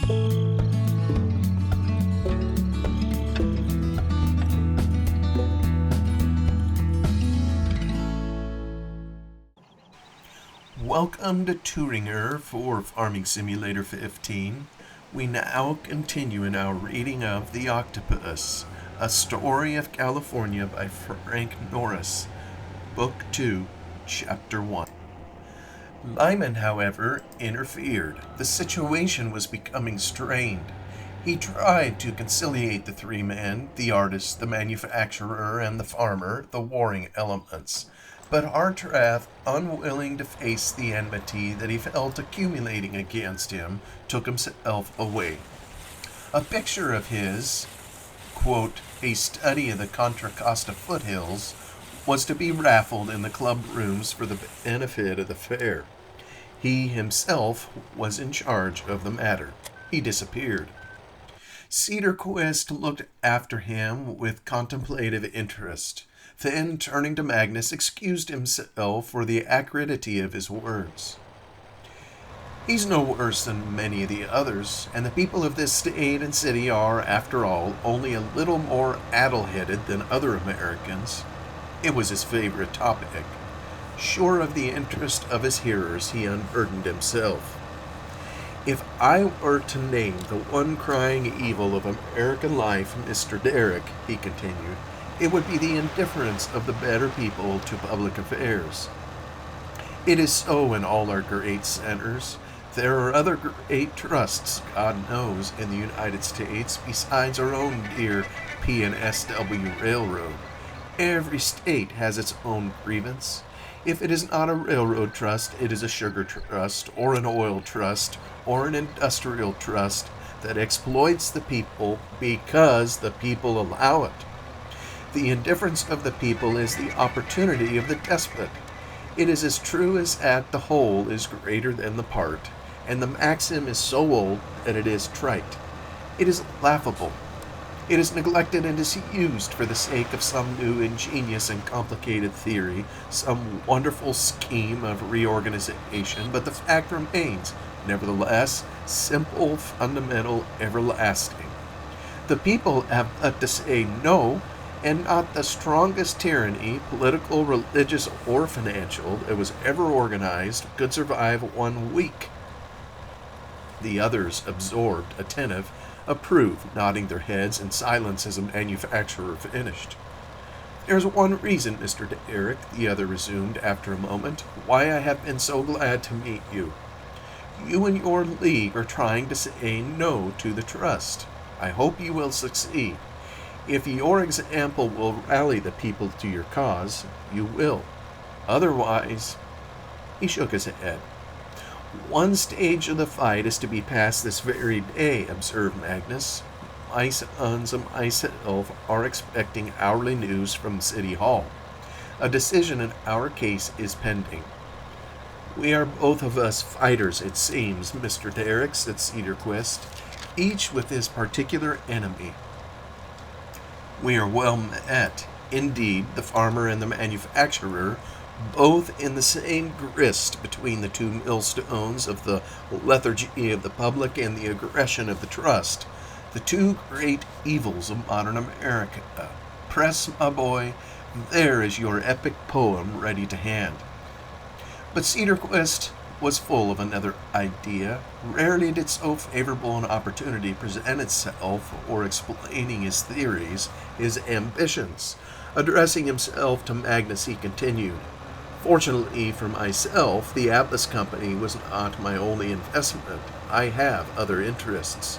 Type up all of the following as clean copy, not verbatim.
Welcome to Thueringer for Farming Simulator 15. We now continue in our reading of The Octopus, a story of California by Frank Norris, Book 2, Chapter 1. Lyman, however, interfered. The situation was becoming strained. He tried to conciliate the three men, the artist, the manufacturer, and the farmer, the warring elements. But Hartrath, unwilling to face the enmity that he felt accumulating against him, took himself away. A picture of his, quote, a study of the Contra Costa foothills, was to be raffled in the club rooms for the benefit of the fair. He himself was in charge of the matter. He disappeared. Cedarquist looked after him with contemplative interest. Then, turning to Magnus, excused himself for the acridity of his words. He's no worse than many of the others, and the people of this state and city are, after all, only a little more addle-headed than other Americans. It was his favorite topic. Sure of the interest of his hearers, he unburdened himself. If I were to name the one crying evil of American life, Mr. Derrick, he continued, it would be the indifference of the better people to public affairs. It is so in all our great centers. There are other great trusts, God knows, in the United States, besides our own dear P&SW Railroad. Every state has its own grievance. If it is not a railroad trust, it is a sugar trust, or an oil trust, or an industrial trust that exploits the people because the people allow it. The indifference of the people is the opportunity of the despot. It is as true as that the whole is greater than the part, and the maxim is so old that it is trite. It is laughable. It is neglected and is used for the sake of some new ingenious and complicated theory, some wonderful scheme of reorganization, but the fact remains, nevertheless, simple, fundamental, everlasting. The people have but to say no, and not the strongest tyranny, political, religious, or financial, that was ever organized could survive 1 week. The others, absorbed, attentive, approved, nodding their heads in silence as the manufacturer finished. There's one reason, Mr. Derrick, the other resumed after a moment, why I have been so glad to meet you. You and your league are trying to say no to the trust. I hope you will succeed. If your example will rally the people to your cause, you will. Otherwise, he shook his head. One stage of the fight is to be passed this very day, observed Magnus. My sons and myself are expecting hourly news from City Hall. A decision in our case is pending. We are both of us fighters, it seems, Mr. Derrick, said Cedarquist, each with his particular enemy. We are well met. Indeed, the farmer and the manufacturer, both in the same grist between the two millstones of the lethargy of the public and the aggression of the trust, the two great evils of modern America. Press, my boy, there is your epic poem ready to hand. But Cedarquist was full of another idea. Rarely did so favorable an opportunity present itself for explaining his theories, his ambitions. Addressing himself to Magnus, he continued, Fortunately for myself, the Atlas Company was not my only investment. I have other interests.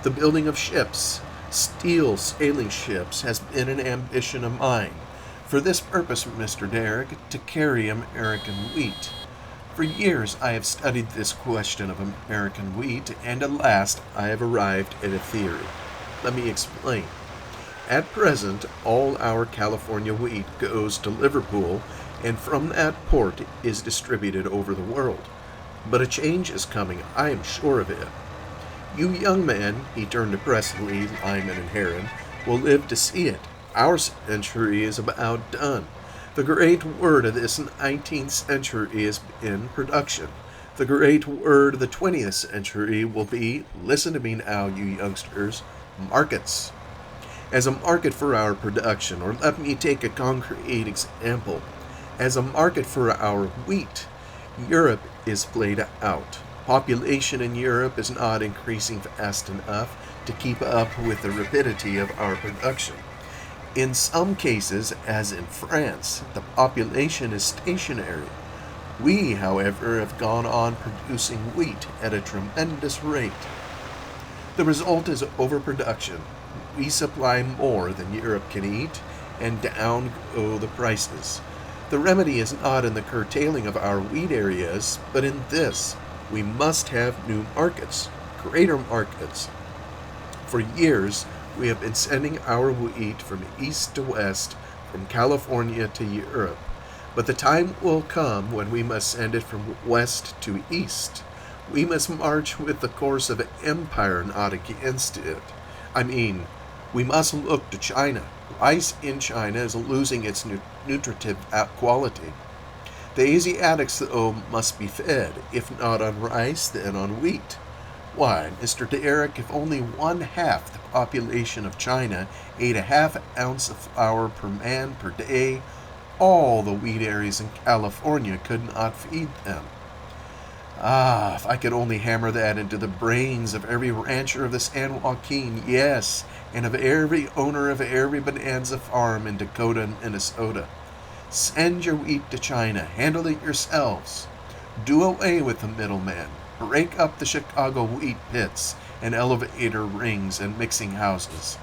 The building of ships, steel sailing ships, has been an ambition of mine. For this purpose, Mr. Derrick, to carry American wheat. For years I have studied this question of American wheat, and at last I have arrived at a theory. Let me explain. At present, all our California wheat goes to Liverpool, and from that port is distributed over the world. But a change is coming, I am sure of it. You young men, he turned to Presley, Lyman, and Heron, will live to see it. Our century is about done. The great word of this 19th century is in production. The great word of the 20th century will be, listen to me now, you youngsters, markets. As a market for our production, or let me take a concrete example. As a market for our wheat, Europe is played out. Population in Europe is not increasing fast enough to keep up with the rapidity of our production. In some cases, as in France, the population is stationary. We, however, have gone on producing wheat at a tremendous rate. The result is overproduction. We supply more than Europe can eat, and down go the prices. The remedy is not in the curtailing of our wheat areas, but in this: we must have new markets, greater markets. For years, we have been sending our wheat from east to west, from California to Europe, but the time will come when we must send it from west to east. We must march with the course of empire, not against it. We must look to China. Rice in China is losing its nutritive quality. The Asiatics, though, must be fed, if not on rice, then on wheat. Why, Mr. Derrick, if only 1/2 the population of China ate a ½ ounce of flour per man per day, all the wheat areas in California could not feed them. Ah, if I could only hammer that into the brains of every rancher of the San Joaquin, yes, and of every owner of every bonanza farm in Dakota and Minnesota. Send your wheat to China. Handle it yourselves. Do away with the middleman. Break up the Chicago wheat pits and elevator rings and mixing houses.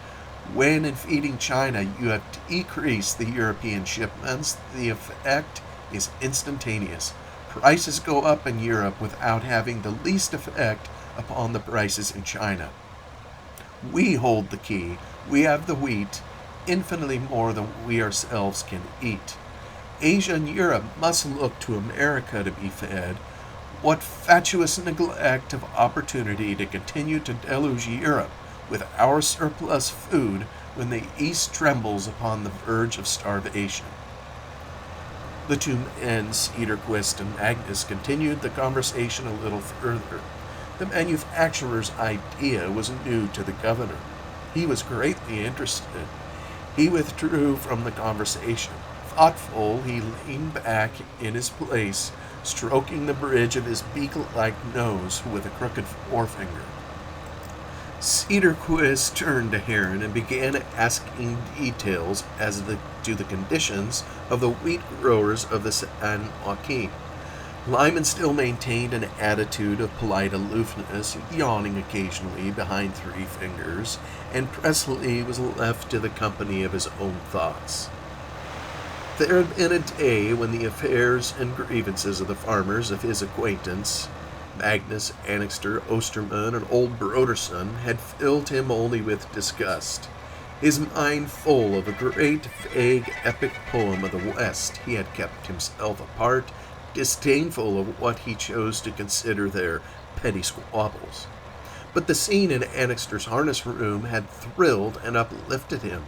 When in feeding China you have decreased the European shipments, the effect is instantaneous. Prices go up in Europe without having the least effect upon the prices in China. We hold the key. We have the wheat, infinitely more than we ourselves can eat. Asia and Europe must look to America to be fed. What fatuous neglect of opportunity to continue to deluge Europe with our surplus food when the East trembles upon the verge of starvation. The two men, Cedarquist and Magnus, continued the conversation a little further. The manufacturer's idea was new to the governor. He was greatly interested. He withdrew from the conversation. Thoughtful, he leaned back in his place, stroking the bridge of his beak-like nose with a crooked forefinger. Cedarquist turned to Heron and began asking details as to the conditions of the wheat growers of the San Joaquin. Lyman still maintained an attitude of polite aloofness, yawning occasionally behind three fingers, and Presley was left to the company of his own thoughts. There had been a day when the affairs and grievances of the farmers of his acquaintance, Magnus, Annixter, Osterman, and old Broderson, had filled him only with disgust. His mind full of a great, vague, epic poem of the West, he had kept himself apart, disdainful of what he chose to consider their petty squabbles. But the scene in Annixter's harness room had thrilled and uplifted him.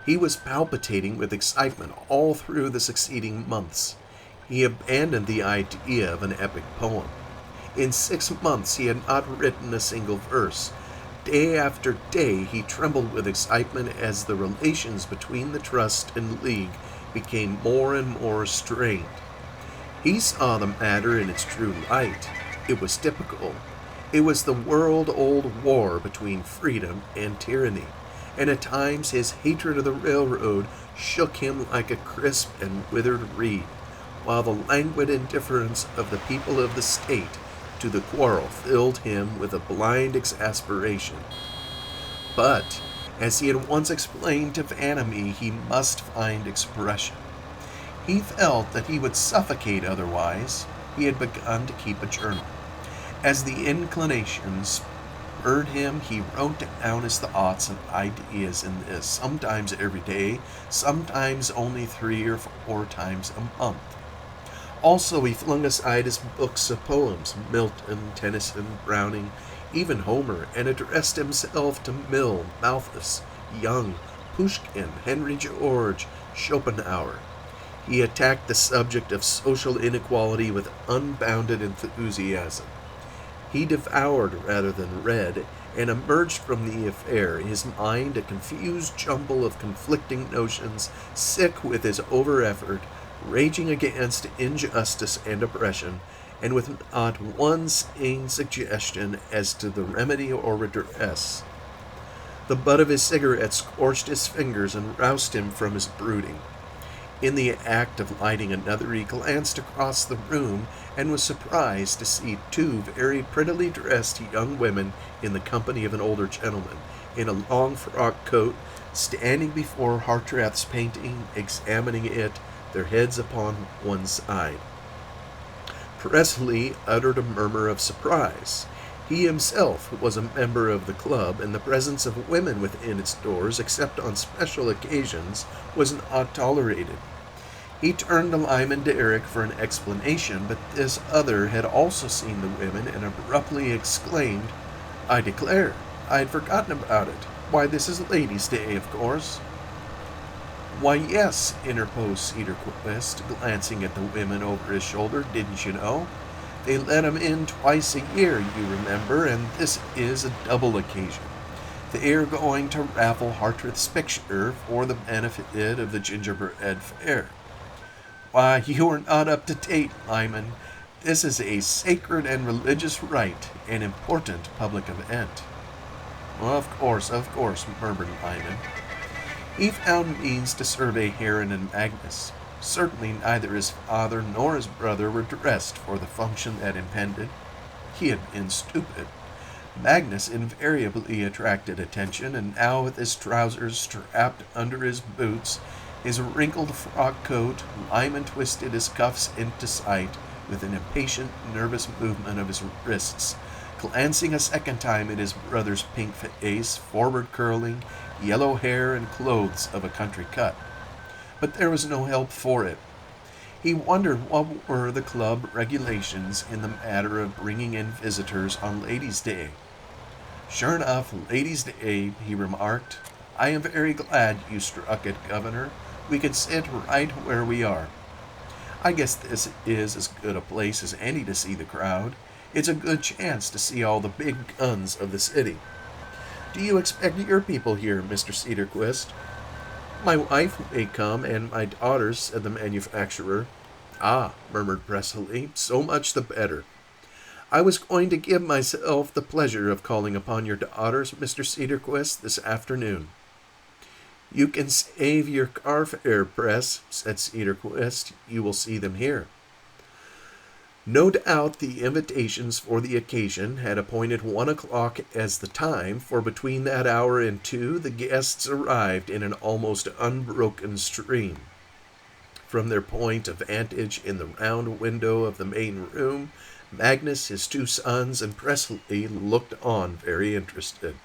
He was palpitating with excitement all through the succeeding months. He abandoned the idea of an epic poem. In 6 months he had not written a single verse. Day after day he trembled with excitement as the relations between the Trust and League became more and more strained. He saw the matter in its true light. It was typical. It was the world-old war between freedom and tyranny, and at times his hatred of the railroad shook him like a crisp and withered reed, while the languid indifference of the people of the state to the quarrel filled him with a blind exasperation. But, as he had once explained to Vanamee, he must find expression. He felt that he would suffocate otherwise. He had begun to keep a journal. As the inclination spurred him, he wrote down his thoughts and ideas in this, sometimes every day, sometimes only 3 or 4 times a month. Also, he flung aside his books of poems, Milton, Tennyson, Browning, even Homer, and addressed himself to Mill, Malthus, Young, Pushkin, Henry George, Schopenhauer. He attacked the subject of social inequality with unbounded enthusiasm. He devoured rather than read, and emerged from the affair, his mind a confused jumble of conflicting notions, sick with his over-effort, raging against injustice and oppression, and with not one sane suggestion as to the remedy or redress. The butt of his cigarette scorched his fingers and roused him from his brooding. In the act of lighting another, he glanced across the room and was surprised to see two very prettily dressed young women in the company of an older gentleman, in a long frock coat, standing before Hartrath's painting, examining it, their heads upon one side. Presley uttered a murmur of surprise. He himself was a member of the club, and the presence of women within its doors, except on special occasions, was not tolerated. He turned to Lyman de Eric for an explanation, but this other had also seen the women and abruptly exclaimed, "I declare, I had forgotten about it. Why, this is Ladies' Day, of course." "Why, yes," interposed Cedarquist, glancing at the women over his shoulder. "Didn't you know? They let 'em in twice a year, you remember, and this is a double occasion. They are going to raffle Hartrath's picture for the benefit of the gingerbread fair." "Why, you are not up to date, Lyman. This is a sacred and religious rite, an important public event." Of course, murmured Lyman. He found means to survey Heron and Magnus. Certainly neither his father nor his brother were dressed for the function that impended. He had been stupid. Magnus invariably attracted attention, and now with his trousers strapped under his boots, his wrinkled frock coat, Lyman twisted his cuffs into sight with an impatient, nervous movement of his wrists, glancing a second time at his brother's pink face, forward curling, yellow hair, and clothes of a country cut. But there was no help for it. He wondered what were the club regulations in the matter of bringing in visitors on Ladies' Day. "Sure enough, Ladies' Day," he remarked. "I am very glad you struck it, Governor. We can sit right where we are. I guess this is as good a place as any to see the crowd. It's a good chance to see all the big guns of the city. Do you expect your people here, Mr. Cedarquist?" "My wife may come, and my daughters," said the manufacturer. "Ah," murmured Presley, "so much the better. I was going to give myself the pleasure of calling upon your daughters, Mr. Cedarquist, this afternoon." "You can save your car fare, Press," said Cedarquist. "You will see them here." No doubt the invitations for the occasion had appointed 1 o'clock as the time, for between that hour and 2 the guests arrived in an almost unbroken stream. From their point of vantage in the round window of the main room, Magnus, his 2 sons, and Presley looked on very interested.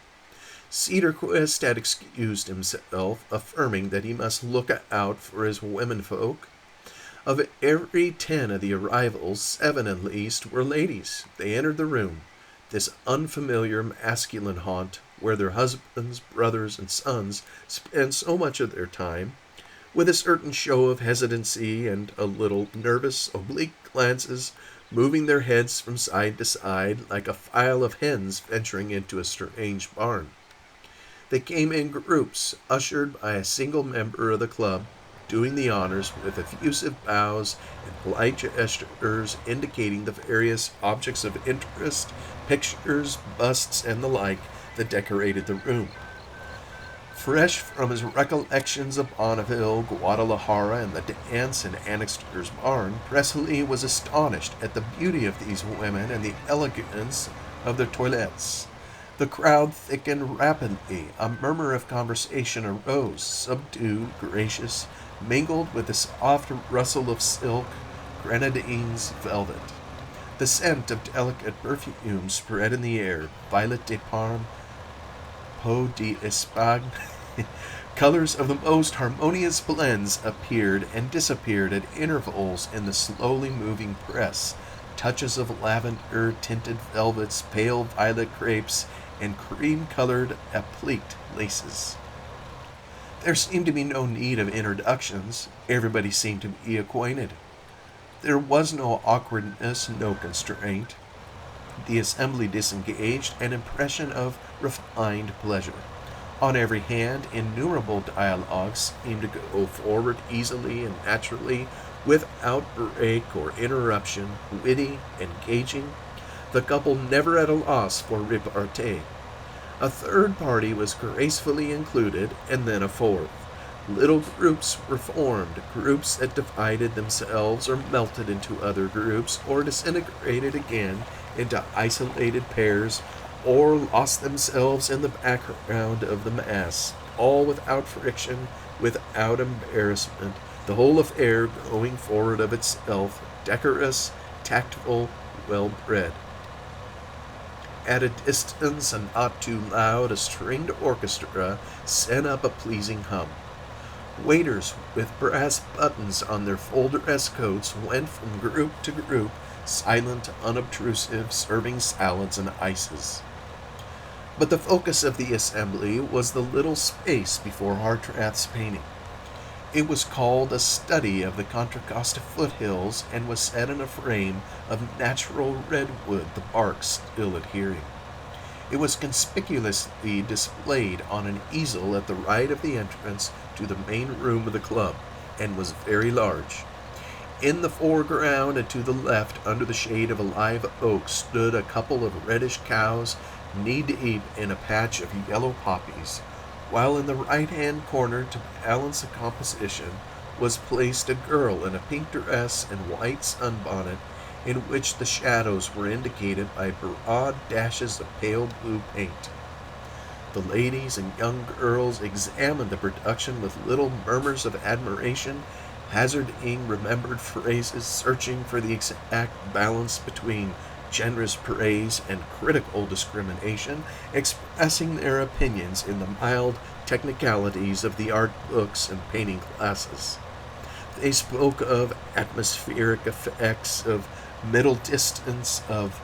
Cedarquist had excused himself, affirming that he must look out for his womenfolk. Of every 10 of the arrivals, 7 at least were ladies. They entered the room, this unfamiliar masculine haunt, where their husbands, brothers, and sons spend so much of their time, with a certain show of hesitancy and a little nervous, oblique glances, moving their heads from side to side like a file of hens venturing into a strange barn. They came in groups, ushered by a single member of the club, doing the honors with effusive bows and polite gestures indicating the various objects of interest, pictures, busts, and the like that decorated the room. Fresh from his recollections of Bonneville, Guadalajara, and the dance in Annixter's barn, Presley was astonished at the beauty of these women and the elegance of their toilettes. The crowd thickened rapidly. A murmur of conversation arose, subdued, gracious, mingled with the soft rustle of silk, grenadines, velvet. The scent of delicate perfume spread in the air, violet de Parme, peau d'Espagne. Colors of the most harmonious blends appeared and disappeared at intervals in the slowly moving press, touches of lavender-tinted velvets, pale violet crepes, and cream-colored appliqued laces. There seemed to be no need of introductions. Everybody seemed to be acquainted. There was no awkwardness, no constraint. The assembly disengaged an impression of refined pleasure. On every hand, innumerable dialogues seemed to go forward easily and naturally, without break or interruption, witty, engaging, the couple never at a loss for repartee. A third party was gracefully included, and then a fourth. Little groups were formed, groups that divided themselves or melted into other groups, or disintegrated again into isolated pairs, or lost themselves in the background of the mass, all without friction, without embarrassment, the whole affair going forward of itself, decorous, tactful, well-bred. At a distance and not too loud, a stringed orchestra sent up a pleasing hum. Waiters with brass buttons on their full dress coats went from group to group, silent, unobtrusive, serving salads and ices. But the focus of the assembly was the little space before Hartrath's painting. It was called A Study of the Contra Costa Foothills, and was set in a frame of natural redwood, the bark still adhering. It was conspicuously displayed on an easel at the right of the entrance to the main room of the club, and was very large. In the foreground and to the left, under the shade of a live oak, stood a couple of reddish cows, knee-deep in a patch of yellow poppies, while in the right-hand corner, to balance the composition, was placed a girl in a pink dress and white sunbonnet, in which the shadows were indicated by broad dashes of pale blue paint. The ladies and young girls examined the production with little murmurs of admiration, hazarding remembered phrases, searching for the exact balance between generous praise and critical discrimination, expressing their opinions in the mild technicalities of the art books and painting classes. They spoke of atmospheric effects, of middle distance, of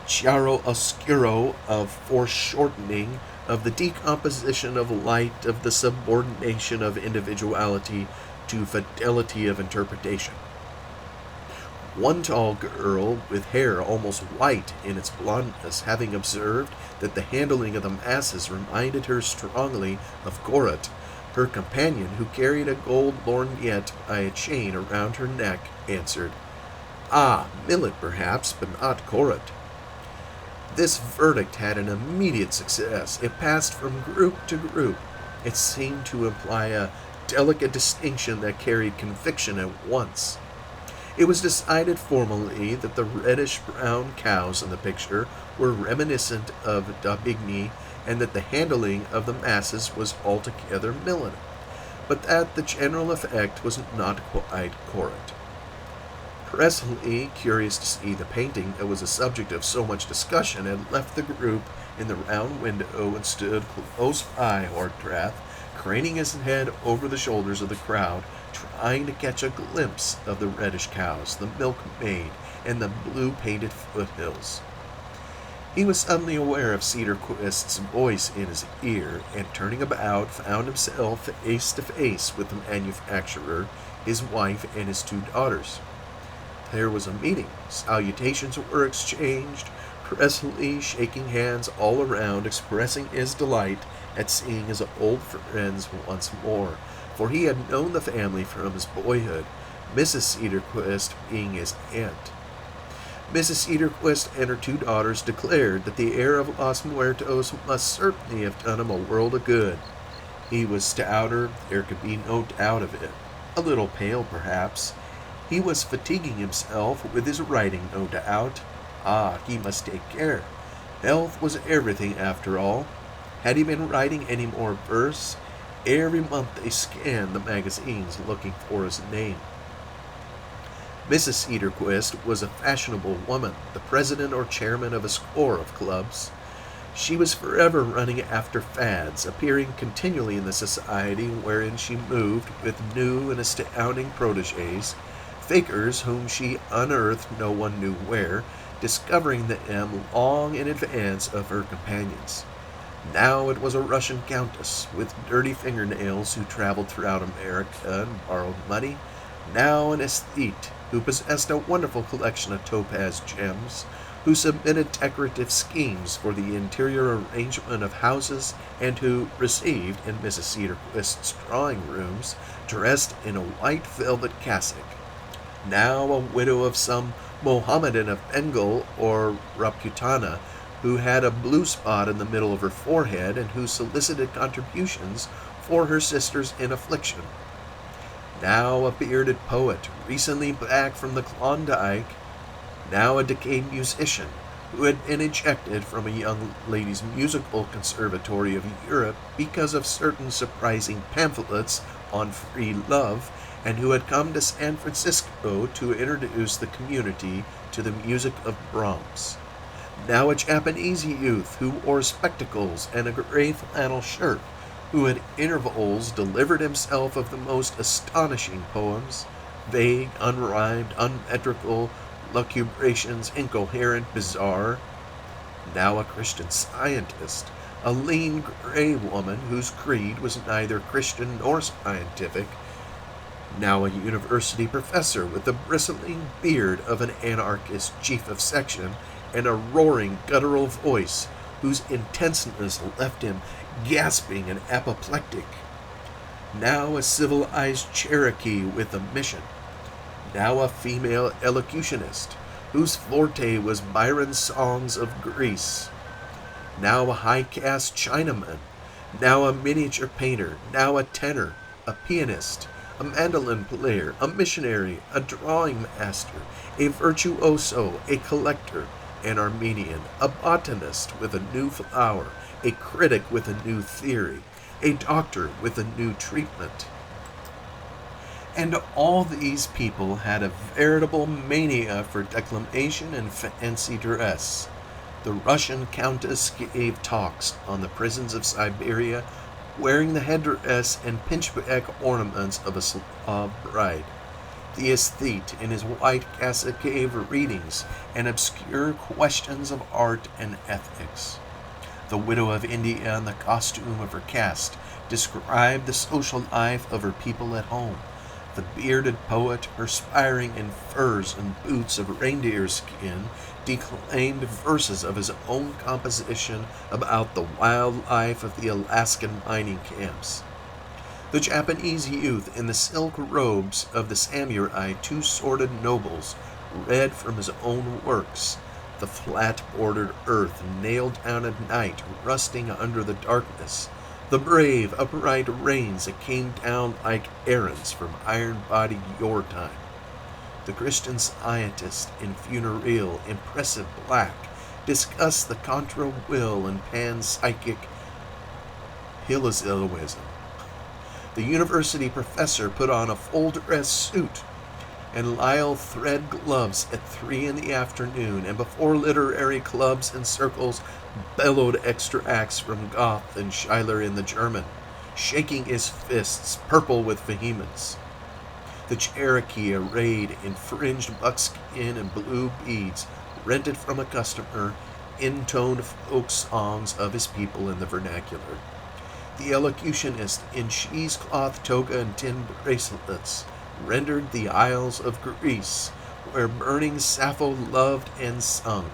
chiaro oscuro, of foreshortening, of the decomposition of light, of the subordination of individuality to fidelity of interpretation. One tall girl, with hair almost white in its blondness, having observed that the handling of the masses reminded her strongly of Corot, her companion, who carried a gold lorgnette by a chain around her neck, answered, "Ah, Millet perhaps, but not Corot." This verdict had an immediate success. It passed from group to group. It seemed to imply a delicate distinction that carried conviction at once. It was decided formally that the reddish-brown cows in the picture were reminiscent of Daubigny, and that the handling of the masses was altogether Millet, but that the general effect was not quite Corot. Presently, curious to see the painting that was a subject of so much discussion, had left the group in the round window and stood close by Hartrath, craning his head over the shoulders of the crowd, trying to catch a glimpse of the reddish cows, the milkmaid, and the blue-painted foothills. He was suddenly aware of Cedarquist's voice in his ear, and turning about, found himself face to face with the manufacturer, his wife, and his two daughters. There was a meeting. Salutations were exchanged, presently shaking hands all around, expressing his delight at seeing his old friends once more, for he had known the family from his boyhood, Mrs. Cedarquist being his aunt. Mrs. Cedarquist and her two daughters declared that the heir of Los Muertos must certainly have done him a world of good. He was stouter, there could be no doubt of it. A little pale, perhaps. He was fatiguing himself with his writing, no doubt. Ah, he must take care. Health was everything, after all. Had he been writing any more verse? Every month they scanned the magazines looking for his name. Mrs. Cedarquist was a fashionable woman, the president or chairman of a score of clubs. She was forever running after fads, appearing continually in the society wherein she moved with new and astounding protégés, fakers whom she unearthed no one knew where, discovering them long in advance of her companions. Now it was a Russian countess with dirty fingernails who traveled throughout America and borrowed money. Now an aesthete who possessed a wonderful collection of topaz gems, who submitted decorative schemes for the interior arrangement of houses, and who received in Mrs. Cedarquist's drawing rooms, dressed in a white velvet cassock. Now a widow of some Mohammedan of Bengal or Rajputana, who had a blue spot in the middle of her forehead and who solicited contributions for her sisters in affliction. Now a bearded poet, recently back from the Klondike. Now a decayed musician, who had been ejected from a young ladies' musical conservatory of Europe because of certain surprising pamphlets on free love, and who had come to San Francisco to introduce the community to the music of Brahms. Now a Japanese youth who wore spectacles and a gray flannel shirt, who at intervals delivered himself of the most astonishing poems, vague, unrhymed, unmetrical, lucubrations, incoherent, bizarre. Now a Christian Scientist, a lean gray woman whose creed was neither Christian nor scientific. Now a university professor with the bristling beard of an anarchist chief of section and a roaring guttural voice whose intenseness left him gasping and apoplectic. Now a civilized Cherokee with a mission. Now a female elocutionist, whose forte was Byron's songs of Greece. Now a high-caste Chinaman. Now a miniature painter. Now a tenor, a pianist, a mandolin player, a missionary, a drawing master, a virtuoso, a collector, an Armenian, a botanist with a new flower, a critic with a new theory, a doctor with a new treatment. And all these people had a veritable mania for declamation and fancy dress. The Russian countess gave talks on the prisons of Siberia, wearing the headdress and pinchbeck ornaments of a Slav bride. The aesthete in his white cassock gave readings and obscure questions of art and ethics. The widow of India, in the costume of her caste, described the social life of her people at home. The bearded poet, perspiring in furs and boots of reindeer skin, declaimed verses of his own composition about the wild life of the Alaskan mining camps. The Japanese youth in the silk robes of the samurai two-sworded nobles read from his own works, the flat-bordered earth nailed down at night, rusting under the darkness, the brave, upright rains that came down like errands from iron-bodied yore time. The Christian Scientist in funereal, impressive black discussed the contra will and panpsychic Hillialism. The university professor put on a full-dress suit and lisle thread gloves at 3 in the afternoon, and before literary clubs and circles bellowed extracts from Goethe and Schiller in the German, shaking his fists purple with vehemence. The Cherokee, arrayed in fringed buckskin and blue beads, rented from a customer, intoned folk songs of his people in the vernacular. The elocutionist, in cheesecloth toga and tin bracelets, rendered the Isles of Greece, where burning Sappho loved and sung.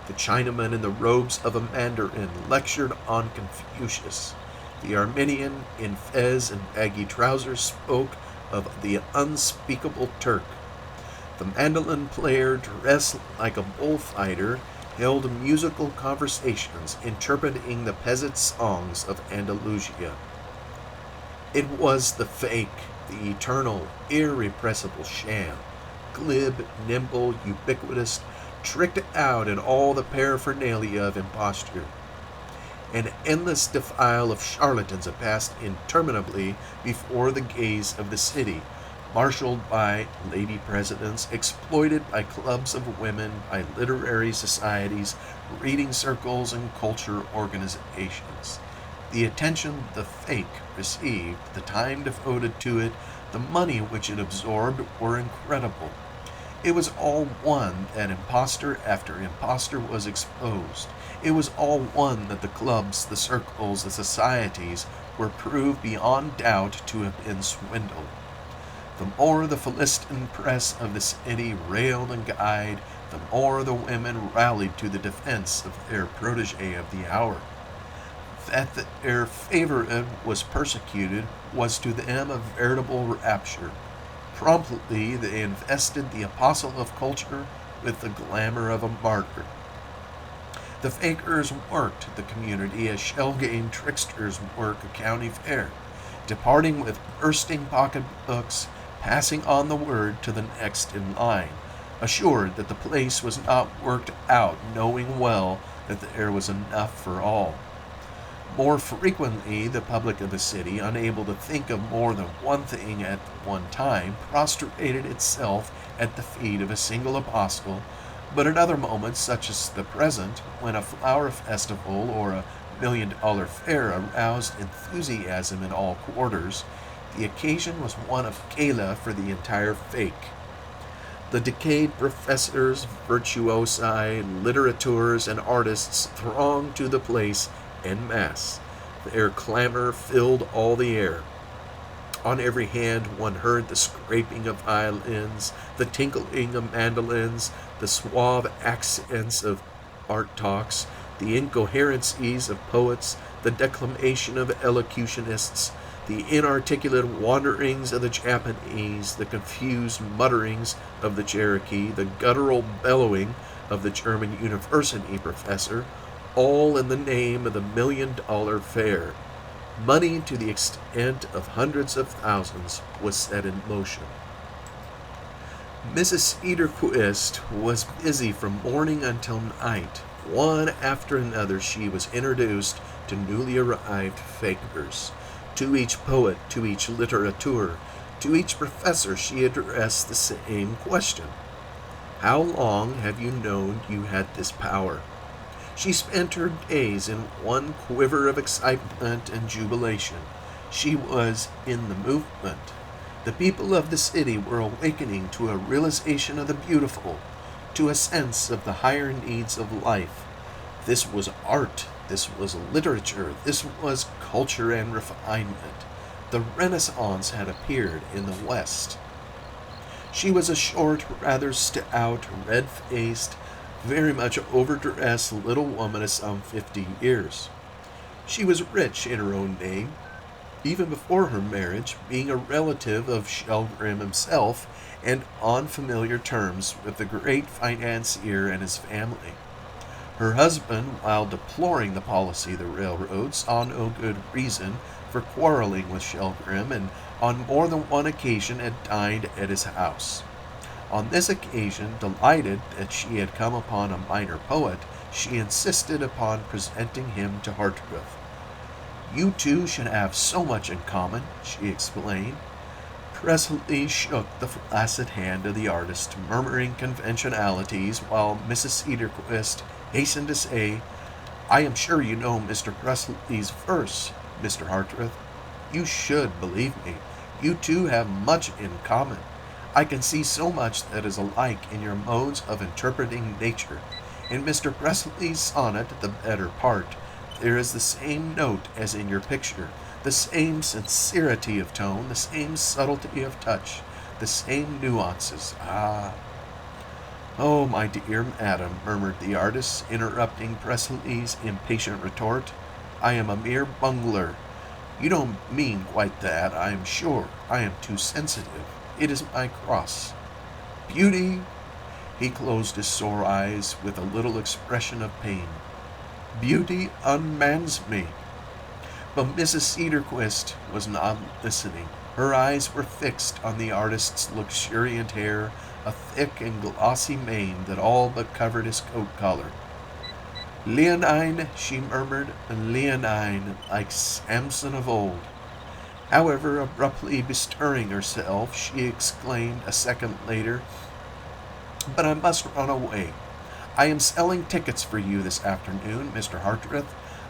The Chinaman, in the robes of a mandarin, lectured on Confucius. The Armenian, in fez and baggy trousers, spoke of the unspeakable Turk. The mandolin player, dressed like a bullfighter, held musical conversations interpreting the peasant songs of Andalusia. It was the fake, the eternal, irrepressible sham, glib, nimble, ubiquitous, tricked out in all the paraphernalia of imposture. An endless defile of charlatans had passed interminably before the gaze of the city, marshaled by lady presidents, exploited by clubs of women, by literary societies, reading circles, and culture organizations. The attention the fake received, the time devoted to it, the money which it absorbed were incredible. It was all one that impostor after impostor was exposed, It was all one that the clubs, the circles, the societies were proved beyond doubt to have been swindled. The more the Philistine press of the city railed and guyed, the more the women rallied to the defense of their protege of the hour. That their favorite was persecuted was to them a veritable rapture. Promptly they invested the apostle of culture with the glamour of a martyr. The fakers worked the community as shell-game tricksters work a county fair, departing with bursting pocketbooks, passing on the word to the next in line, assured that the place was not worked out, knowing well that there was enough for all. More frequently, the public of the city, unable to think of more than one thing at one time, prostrated itself at the feet of a single apostle, but at other moments, such as the present, when a flower festival or a $1 million fair aroused enthusiasm in all quarters, the occasion was one of gala for the entire fake. The decayed professors, virtuosi, litterateurs, and artists thronged to the place en masse. Their clamor filled all the air. On every hand one heard the scraping of violins, the tinkling of mandolins, the suave accents of art talks, the incoherencies of poets, the declamation of elocutionists, the inarticulate wanderings of the Japanese, the confused mutterings of the Cherokee, the guttural bellowing of the German university professor, all in the name of the $1 million fair. Money to the extent of hundreds of thousands was set in motion. Mrs. Cedarquist was busy from morning until night. One after another she was introduced to newly arrived fakers. To each poet, to each litterateur, to each professor she addressed the same question. How long have you known you had this power? She spent her days in one quiver of excitement and jubilation. She was in the movement. The people of the city were awakening to a realization of the beautiful, to a sense of the higher needs of life. This was art, this was literature, this was culture and refinement. The Renaissance had appeared in the West. She was a short, rather stout, red-faced, very much overdressed little woman of some 50 years. She was rich in her own name, even before her marriage, being a relative of Shelgrim himself and on familiar terms with the great financier and his family. Her husband, while deploring the policy of the railroad, saw no good reason for quarreling with Shelgrim, and on more than one occasion had dined at his house. On this occasion, delighted that she had come upon a minor poet, she insisted upon presenting him to Hartwig. "You two should have so much in common," she explained. Presley shook the flaccid hand of the artist, murmuring conventionalities, while Mrs. Cedarquist hastened to say, "I am sure you know Mr. Presley's verse, Mr. Hartwig. You should, believe me. You two have much in common. I can see so much that is alike in your modes of interpreting nature. In Mr. Presley's sonnet, The Better Part, there is the same note as in your picture, the same sincerity of tone, the same subtlety of touch, the same nuances. Ah!" "Oh, my dear madam," murmured the artist, interrupting Presley's impatient retort, "I am a mere bungler. You don't mean quite that, I am sure. I am too sensitive. It is my cross. Beauty," he closed his sore eyes with a little expression of pain, "beauty unmans me." But Mrs. Cedarquist was not listening. Her eyes were fixed on the artist's luxuriant hair, a thick and glossy mane that all but covered his coat collar. "Leonine," she murmured, "leonine, like Samson of old." However, abruptly bestirring herself, she exclaimed a second later, "But I must run away. I am selling tickets for you this afternoon, Mr. Hartwig.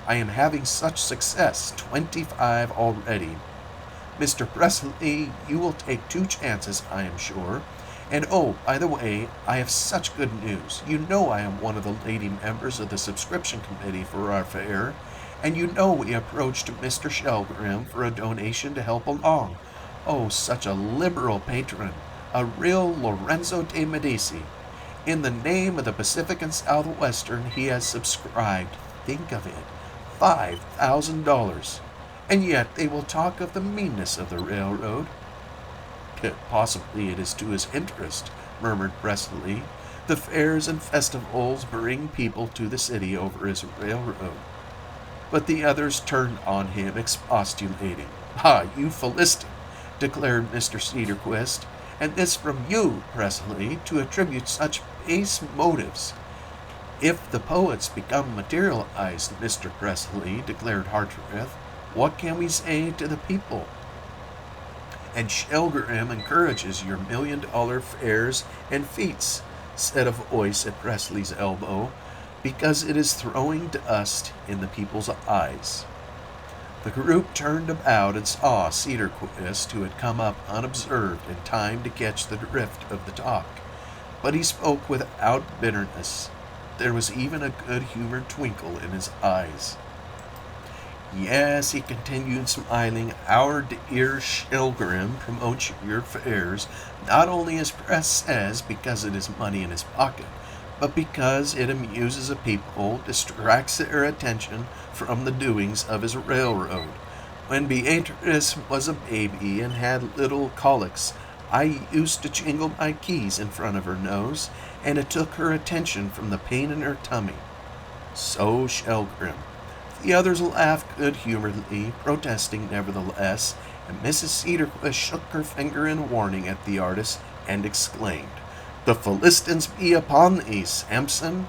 I am having such success, 25 already. Mr. Presley, you will take 2 chances, I am sure, And oh, by the way, I have such good news. You know I am one of the lady members of the subscription committee for our fair, and you know we approached Mr. Shelgrim for a donation to help along. Oh, such a liberal patron, a real Lorenzo de Medici. In the name of the Pacific and Southwestern, he has subscribed, think of it, $5,000. And yet they will talk of the meanness of the railroad. Possibly it is to his interest, murmured Presley. The fairs and festivals bring people to the city over his railroad. But the others turned on him, expostulating. Ah, you Philistine, declared Mr. Cedarquist, and this from you, Presley, to attribute such base motives. If the poets become materialized, Mr. Presley, declared Hartreth, what can we say to the people? And Shelgrim encourages your $1,000,000 fairs and feats, said a voice at Presley's elbow, because it is throwing dust in the people's eyes. The group turned about and saw Cedarquist, who had come up unobserved in time to catch the drift of the talk. But he spoke without bitterness. There was even a good-humored twinkle in his eyes. Yes, he continued, smiling, our dear Shelgrim promotes your fairs, not only as press says, because it is money in his pocket, but because it amuses a people, distracts their attention from the doings of his railroad. When Beatrice was a baby and had little colics, I used to jingle my keys in front of her nose, and it took her attention from the pain in her tummy. So Shelgrim. The others laughed good-humoredly, protesting nevertheless, and Mrs. Cedarquist shook her finger in warning at the artist and exclaimed, The Philistines be upon thee, Samson!